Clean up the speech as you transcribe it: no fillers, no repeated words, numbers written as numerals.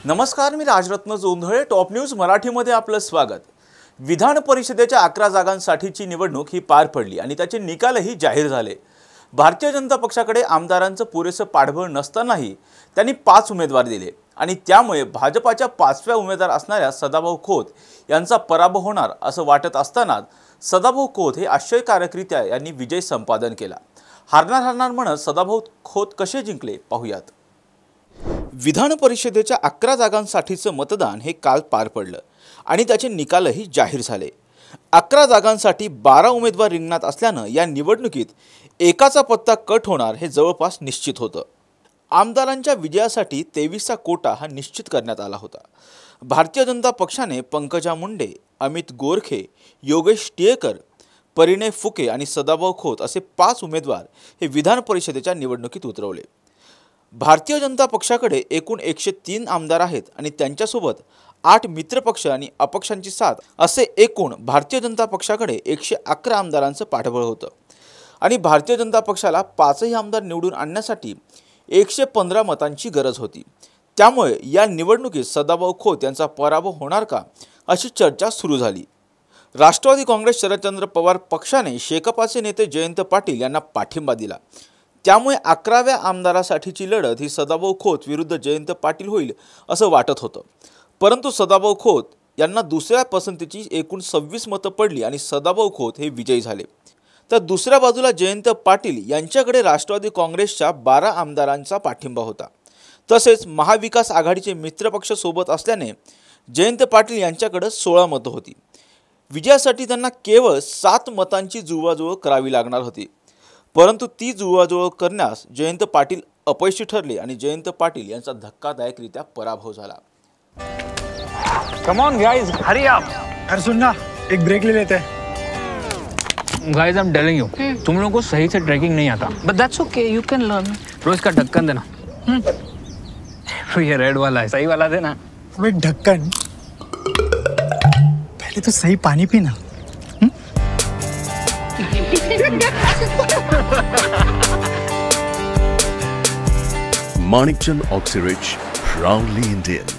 नमस्कार, मी Rajratna Jondhale. Top news मराठीमध्ये आपलं स्वागत. विधान परिषदेच्या 11 जागांसाठीची निवडणूक ही पार पडली आणि त्याचे निकालही जाहीर झाले. भारतीय जनता पक्षाकडे आमदारांचं पुरेसं पाठबळ नसतानाही त्यांनी 5 उमेदवार दिले आणि त्यामुळे भाजपाच्या 5व्या उमेदवार असणाऱ्या सदाभाऊ खोत यांचा पराभव होणार असं वाटत असतानाच सदाभाऊ खोत हे आश्चर्यकारकरित्या यांनी विजय संपादन केला. हारणार म्हणत सदाभाऊ खोत कसे जिंकले पाहूयात. विधान परिषदेच्या 11 जागांसाठीचं मतदान हे काल पार पडलं आणि त्याचे निकालही जाहीर झाले. 11 जागांसाठी 12 उमेदवार रिंगणात असल्यानं या निवडणुकीत एकाचा पत्ता कट होणार हे जवळपास निश्चित होतं. आमदारांच्या विजयासाठी 23चा कोटा हा निश्चित करण्यात आला होता. भारतीय जनता पक्षाने पंकजा मुंडे, अमित गोरखे, योगेश टिळेकर, परिणय फुके आणि सदाभाऊ खोत असे 5 उमेदवार हे विधान परिषदेच्या निवडणुकीत उतरवले. भारतीय जनता पक्षाकडे एकूण 103 आमदार आहेत आणि त्यांच्यासोबत 8 मित्रपक्ष आणि अपक्षांची 7 असे एकूण भारतीय जनता पक्षाकडे 111 आमदारांचं पाठबळ होतं आणि भारतीय जनता पक्षाला 5ही आमदार निवडून आणण्यासाठी 115 मतांची गरज होती. त्यामुळे या निवडणुकीत सदाभाऊ खोत यांचा पराभव होणार का अशी चर्चा सुरू झाली. राष्ट्रवादी काँग्रेस शरदचंद्र पवार पक्षाने शेकापचे नेते जयंत पाटील यांना पाठिंबा दिला. त्यामुळे 11व्या आमदारासाठीची लढत ही सदाभाऊ खोत विरुद्ध जयंत पाटील होईल असं वाटत होतं. परंतु सदाभाऊ खोत यांना दुसऱ्या पसंतीची एकूण 26 मतं पडली आणि सदाभाऊ खोत हे विजयी झाले. तर दुसऱ्या बाजूला जयंत पाटील यांच्याकडे राष्ट्रवादी काँग्रेसच्या 12 आमदारांचा पाठिंबा होता. तसेच महाविकास आघाडीचे मित्रपक्ष सोबत असल्याने जयंत पाटील यांच्याकडे 16 मतं होती. विजयासाठी त्यांना केवळ 7 मतांची जुळवाजुळव करावी लागणार होती. परंतु ती जुळवाजुळव करण्यास जयंत पाटील अपयशी ठरले आणि जयंत पाटील यांचा धक्कादायकरित्या पराभव झाला. Come on guys, hurry up. यार सुन ना, एक ब्रेक ले लेते हैं. Guys, I am telling you, तुम लोगों को सही से ट्रैकिंग नहीं आता. But that's okay, you can learn. रोज का ढक्कन देना. ये रेड वाला है, सही वाला देना. अबे ढक्कन, पहले तो सही पानी पीना. Manikchand Oxyrich, proudly Indian.